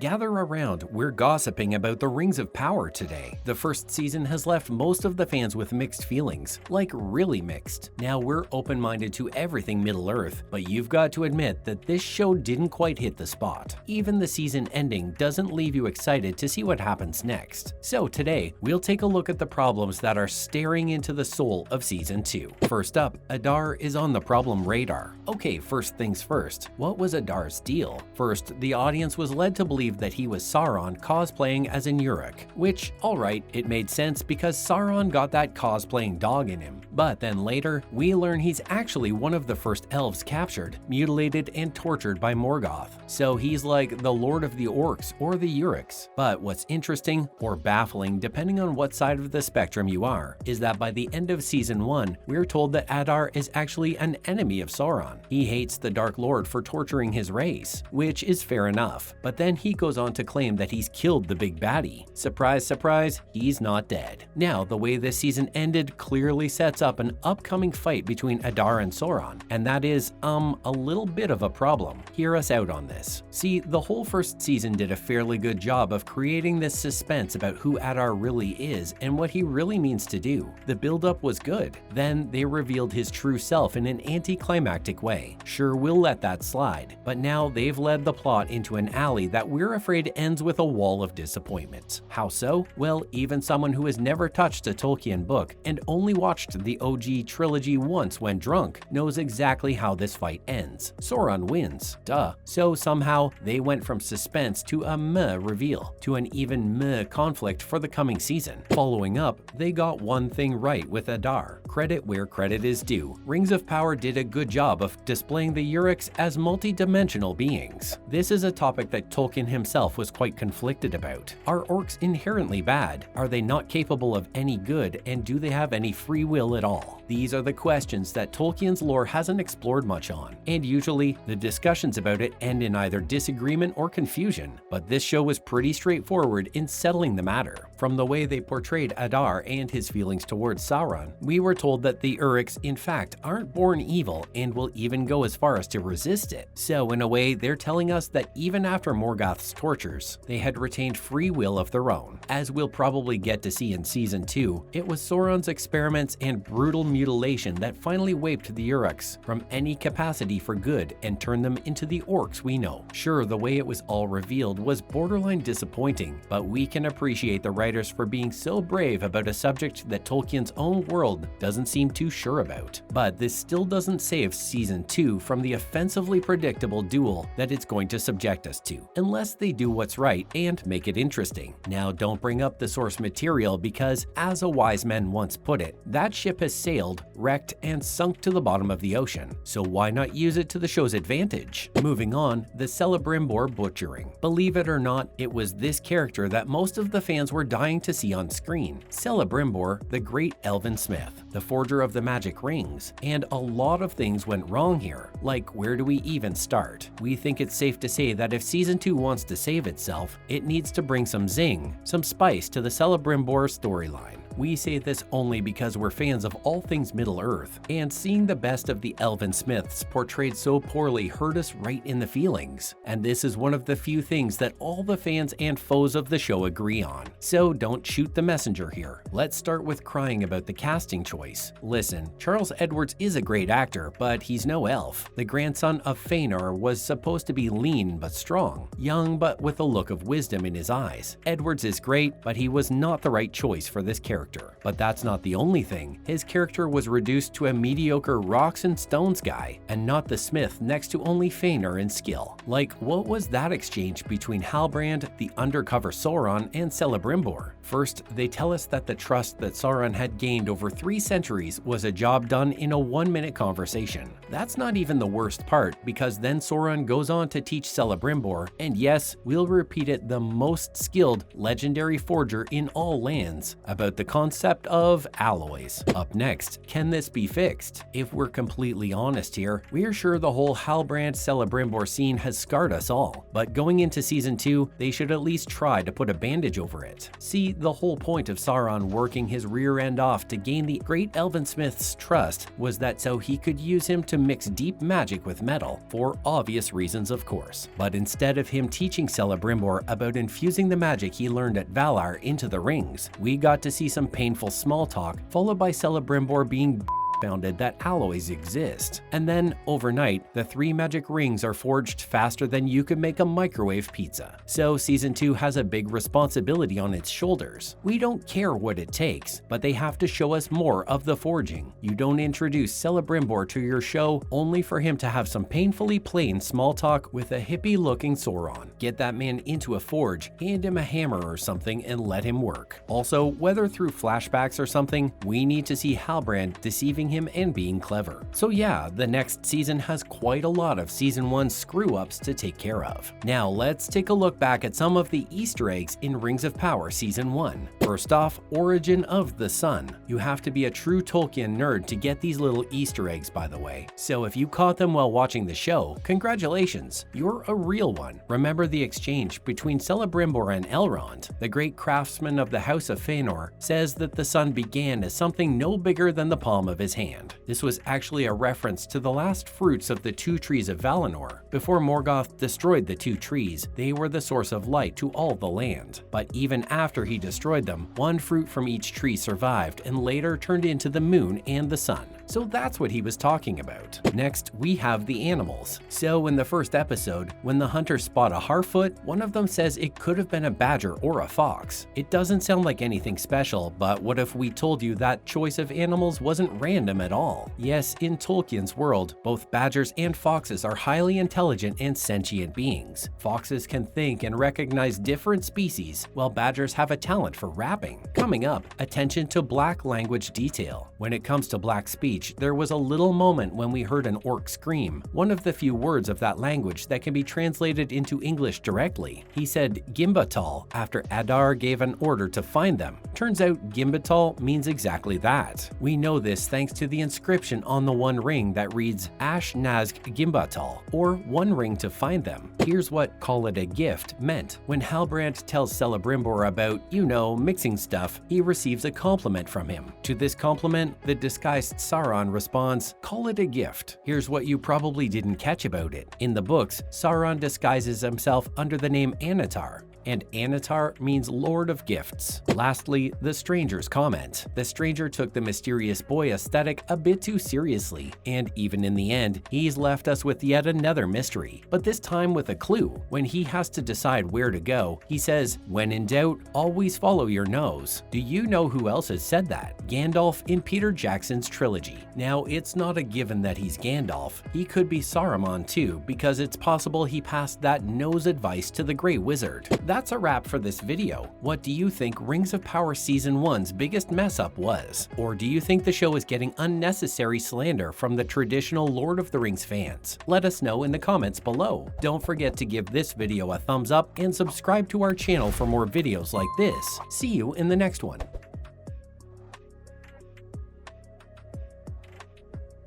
gather around, we're gossiping about the Rings of Power today. The first season has left most of the fans with mixed feelings, like really mixed. Now we're open-minded to everything Middle-earth, but you've got to admit that this show didn't quite hit the spot. Even the season ending doesn't leave you excited to see what happens next. So today, we'll take a look at the problems that are staring into the soul of Season 2. First up, Adar is on the problem radar. Okay, first things first, what was Adar's deal? First, the audience was led to believe that he was Sauron cosplaying as an Uruk, which, alright, it made sense because Sauron got that cosplaying dog in him. But then later, we learn he's actually one of the first elves captured, mutilated, and tortured by Morgoth. So he's like the Lord of the Orcs or the Uruks. But what's interesting, or baffling depending on what side of the spectrum you are, is that by the end of Season 1, we're told that Adar is actually an enemy of Sauron. He hates the Dark Lord for torturing his race, which is fair enough, but then he goes on to claim that he's killed the big baddie. Surprise, surprise, he's not dead. Now, the way this season ended clearly sets up an upcoming fight between Adar and Sauron, and that is, a little bit of a problem. Hear us out on this. See, the whole first season did a fairly good job of creating this suspense about who Adar really is and what he really means to do. The build-up was good. Then they revealed his true self in an anticlimactic way. Sure, we'll let that slide, but now they've led the plot into an alley that we're afraid ends with a wall of disappointment. How so? Well, even someone who has never touched a Tolkien book and only watched the OG trilogy once when drunk knows exactly how this fight ends. Sauron wins. Duh. So somehow they went from suspense to a meh reveal, to an even meh conflict for the coming season. Following up, they got one thing right with Adar. Credit where credit is due. Rings of Power did a good job of displaying the Uruks as multi-dimensional beings. This is a topic that Tolkien himself was quite conflicted about. Are orcs inherently bad? Are they not capable of any good, and do they have any free will at all? These are the questions that Tolkien's lore hasn't explored much on, and usually the discussions about it end in either disagreement or confusion, but this show was pretty straightforward in settling the matter. From the way they portrayed Adar and his feelings towards Sauron, we were told that the Uruks in fact aren't born evil and will even go as far as to resist it. So in a way, they're telling us that even after Morgoth's tortures, they had retained free will of their own. As we'll probably get to see in Season 2, it was Sauron's experiments and brutal mutilation that finally wiped the Uruks from any capacity for good and turned them into the orcs we know. Sure, the way it was all revealed was borderline disappointing, but we can appreciate the writers for being so brave about a subject that Tolkien's own world doesn't seem too sure about. But this still doesn't save Season 2 from the offensively predictable duel that it's going to subject us to, unless they do what's right and make it interesting. Now, don't bring up the source material because, as a wise man once put it, that ship has sailed, wrecked, and sunk to the bottom of the ocean, so why not use it to the show's advantage? Moving on, the Celebrimbor butchering. Believe it or not, it was this character that most of the fans were dying to see on screen. Celebrimbor, the great elven smith, the forger of the magic rings, and a lot of things went wrong here. Like, where do we even start? We think it's safe to say that if Season 2 wants to save itself, it needs to bring some zing, some spice to the Celebrimbor storyline. We say this only because we're fans of all things Middle-earth, and seeing the best of the elven smiths portrayed so poorly hurt us right in the feelings. And this is one of the few things that all the fans and foes of the show agree on. So don't shoot the messenger here. Let's start with crying about the casting choice. Listen, Charles Edwards is a great actor, but he's no elf. The grandson of Fëanor was supposed to be lean but strong, young but with a look of wisdom in his eyes. Edwards is great, but he was not the right choice for this character. But that's not the only thing. His character was reduced to a mediocre rocks and stones guy, and not the smith next to only Fëanor in skill. Like, what was that exchange between Halbrand, the undercover Sauron, and Celebrimbor? First, they tell us that the trust that Sauron had gained over 3 centuries was a job done in a 1-minute conversation. That's not even the worst part, because then Sauron goes on to teach Celebrimbor, and yes, we'll repeat it, the most skilled legendary forger in all lands, about the concept of alloys. Up next, can this be fixed? If we're completely honest here, we're sure the whole Halbrand Celebrimbor scene has scarred us all, but going into Season 2, they should at least try to put a bandage over it. See, the whole point of Sauron working his rear end off to gain the great Elvinsmith's trust was that so he could use him to mix deep magic with metal, for obvious reasons of course. But instead of him teaching Celebrimbor about infusing the magic he learned at Valar into the rings, we got to see some painful small talk, followed by Celebrimbor being founded that alloys exist. And then, overnight, the 3 magic rings are forged faster than you could make a microwave pizza. So Season 2 has a big responsibility on its shoulders. We don't care what it takes, but they have to show us more of the forging. You don't introduce Celebrimbor to your show only for him to have some painfully plain small talk with a hippie-looking Sauron. Get that man into a forge, hand him a hammer or something, and let him work. Also, whether through flashbacks or something, we need to see Halbrand deceiving him and being clever. So yeah, the next season has quite a lot of Season 1 screw-ups to take care of. Now let's take a look back at some of the Easter eggs in Rings of Power Season 1. First off, Origin of the Sun. You have to be a true Tolkien nerd to get these little Easter eggs, by the way. So if you caught them while watching the show, congratulations, you're a real one. Remember the exchange between Celebrimbor and Elrond. The great craftsman of the House of Fëanor says that the sun began as something no bigger than the palm of his hand. This was actually a reference to the last fruits of the 2 trees of Valinor. Before Morgoth destroyed the 2 trees, they were the source of light to all the land. But even after he destroyed them, 1 fruit from each tree survived and later turned into the moon and the sun. So that's what he was talking about. Next, we have the animals. So in the first episode, when the hunters spot a Harfoot, one of them says it could have been a badger or a fox. It doesn't sound like anything special, but what if we told you that choice of animals wasn't random at all? Yes, in Tolkien's world, both badgers and foxes are highly intelligent and sentient beings. Foxes can think and recognize different species, while badgers have a talent for rapping. Coming up, attention to Black language detail. When it comes to Black speech, there was a little moment when we heard an orc scream, one of the few words of that language that can be translated into English directly. He said Gimbatal after Adar gave an order to find them. Turns out Gimbatal means exactly that. We know this thanks to the inscription on the One Ring that reads Ash Nazg Gimbatal, or One Ring to find them. Here's what call it a gift meant. When Halbrand tells Celebrimbor about, mixing stuff, he receives a compliment from him. To this compliment, the disguised Sauron responds, call it a gift. Here's what you probably didn't catch about it. In the books, Sauron disguises himself under the name Anatar, and Anatar means Lord of Gifts. Lastly, the stranger's comment. The stranger took the mysterious boy aesthetic a bit too seriously, and even in the end, he's left us with yet another mystery, but this time with a clue. When he has to decide where to go, he says, when in doubt, always follow your nose. Do you know who else has said that? Gandalf in Peter Jackson's trilogy. Now, it's not a given that he's Gandalf. He could be Saruman too, because it's possible he passed that nose advice to the Grey Wizard. That's a wrap for this video. What do you think Rings of Power Season 1's biggest mess up was? Or do you think the show is getting unnecessary slander from the traditional Lord of the Rings fans? Let us know in the comments below. Don't forget to give this video a thumbs up and subscribe to our channel for more videos like this. See you in the next one.